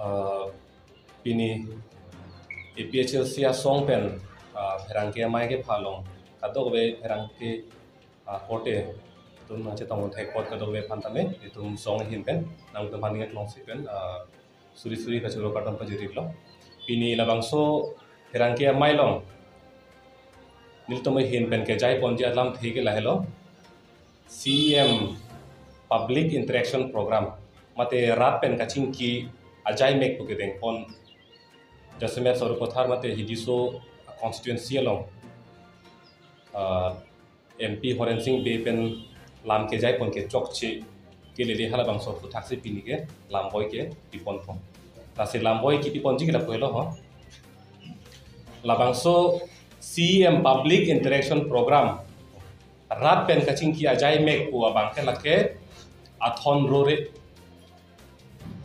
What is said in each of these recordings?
Oh, pini EPHL sia song pen perangke mai ke phalong kadok be perangke kote tum na chetong thai kot kadok be phantame tum song hin pen nang tum paningat long si pen suri suri ka churo katam pa jiri lo pini labangso perangke mai long nil tum hin pen ke jai ponji alam thege lahelo CM Public Interaction Program mate rat pen kaching ki ajai mek puke deng pon jasmet soru kothar mate hidiso constituency along MP Horen Singh be pen lam ke jai pon ke chokchi ke lele hala bang so futhak se pini ke lam boy ke pipon pon ta se lam boy ki pipon ji ke la pelo ho la bang so CM Public Interaction Program rat pen kaching ki ajai mek pu abang ke lake athon rore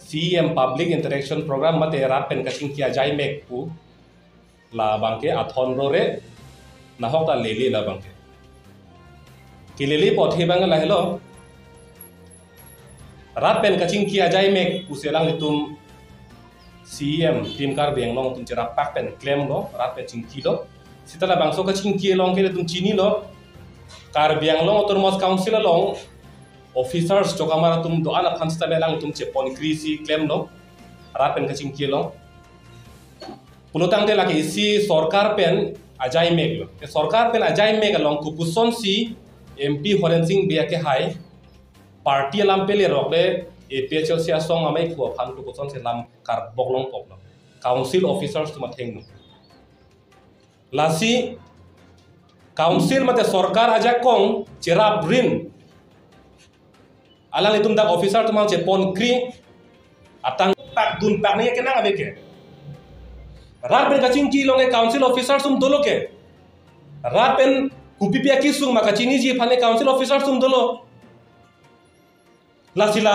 CM Public Interaction Program mate rat pen kaching ki ajai mek pu la bangke athon rore na hok ta lele la bangke ki lele pothe bang la hello rat pen kaching ki ajai mek pu selang litum CM tim kar beng long tum chera pak pen claim lo rat pen ching ki lo sitala bangso kaching ki long ke tum chini lo kar beng long tur mos council long officers chokamara tum do ala phansta belang tum che pon krisi claim lo rat pen kaching ki lo pulutang de lagi isi sorkar pen ajai meg lo ke sorkar pen ajai meg long kupuson si MP Horen Singh be ke hai party lam pele rokle APHL sia song amai khu phan kupuson se lam kar boklong pok lo council officers tum theng no lasi council mate sorkar aja kong chera brin alang itum dak officer tumal che pon kri atang pak dun pak ne ke na ave ke rat pen kaching ki long e council officer sum dolo ke rat pen kupipia ki sung maka chini ji phane council officer sum dolo la sila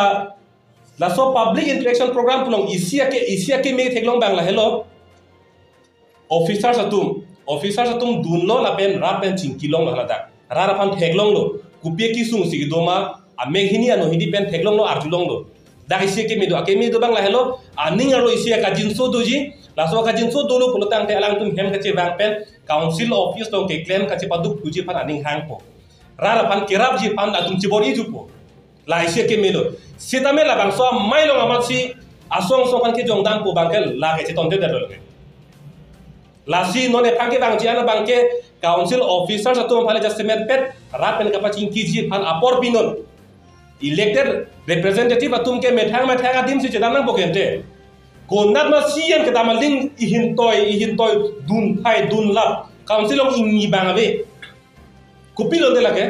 la so public interaction program pulong isia ke me theklong bang la hello officer satum dun lo la pen rat pen ching ki long la dak rat phan theklong lo kupia ki sung si doma ameng hini ano hidi pen theklong lo arjulong lo dak isia ke me do bang la hello aning aro isia ka jinso doji laso ka jinso dolo pulutang te alang tum hem ka che bang pen council office tong ke claim ka che padu puji phan aning hang po rara phan kirap ji phan atum chi bori ju po la isia ke me lo sitame la bang so mai lo amal si asong so phan ke jongdang po bang ke la ke che ton te dalo ke la si no ne phang ke bang ji ana bang ke council officer sa tum phale jasmet pet rap pen ka pa ching ki ji phan apor pinon elected representative atum ke methang adim si chedam nang pokente konat ma CM ke damaling ihin toy dun phai dun lap council ong ingi bangabe kupilo de lake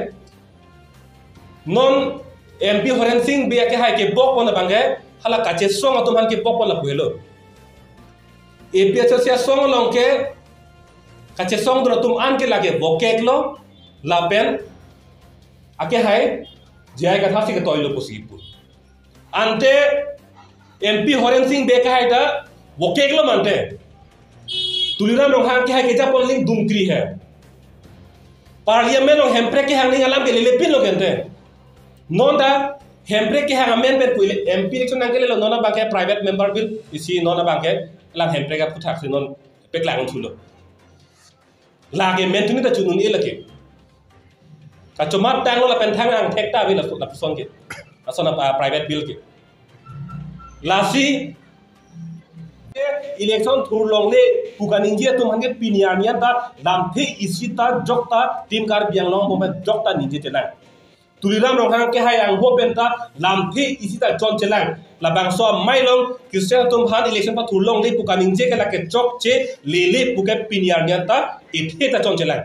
non MP Horen Singh be ke hai ke bok pon bange hala kache song atum han ke bok pon la puelo APHL sia song long ke kache song dro tum an ke lage bokek lo la pen ake hai jai ka thasi ke toilo posipur ante MP Horen Singh be ka hai da bokek lo mante tuliram rong hang ke hai ke japon ling dumkri hai parliament rong hempre ke hang ning alam ke lele pin lo gente non da hempre ke hang amen ben puile MP election nang ke lo nona ba ke private member bill isi nona ba ke lang hempre ka puthak se non pek lang thulo lage mentuni da chunun elake ka chomat tang lo la pen thang ang thekta bi la son ke asona private bill ke lasi election thur long le pukaning je tum hange piniania da lamthe isita jokta tim kar biang long bo jokta ninje telang tuliram rong hang ke hayang ho penta lamthe isita jon chelang la bang so mailong christian tum han election pa thur long le pukaning je ke la ke chok che lele puke piniania ta ithe ta jon chelang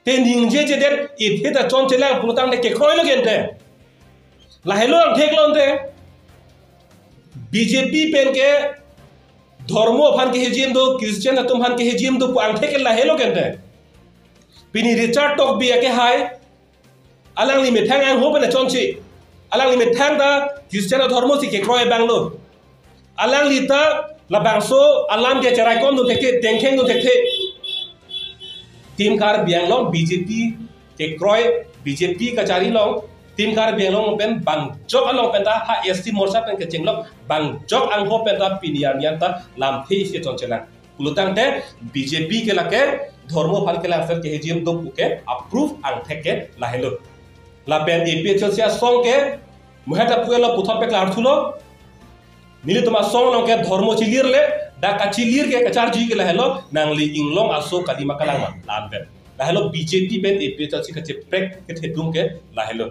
te ningje je det ithe ta jon chelang pulutang de ke khoi lo gente la hello thek lo nte BJP pen के धर्मो फान के हेजिम दो Christian तुम फान के हेजिम दो अंथे के ला हेलो केंटे पिनी रिचार्ड टॉक बी के हाय alang ni methang ang ho bena chonchi alang ni methang da Christian धर्मो si ke kroy banglo alang li ta la bangso alam ke charai kom do tekte tengkheng do tekte tim kar biang long BJP ke kroy BJP ka chari long tim kar belong pen bang jok along pen ta ha ST morsa pen ke chenglok bang jok ang ho pen ta pinian yan ta lam thi se chon chelang kulutang te BJP ke lake ধর্ম ফাল ke la ser ke hejim do puke approve ang theke lahelo la pen APHL sia song ke moheta puela puthop pe klar thulo nili tuma song long ke ধর্ম chilir le da ka chilir ke kachar ji ke lahelo nangli inglong aso kalima kalang lam pen lahelo BJP pen APHL si ke prek ke thedung ke lahelo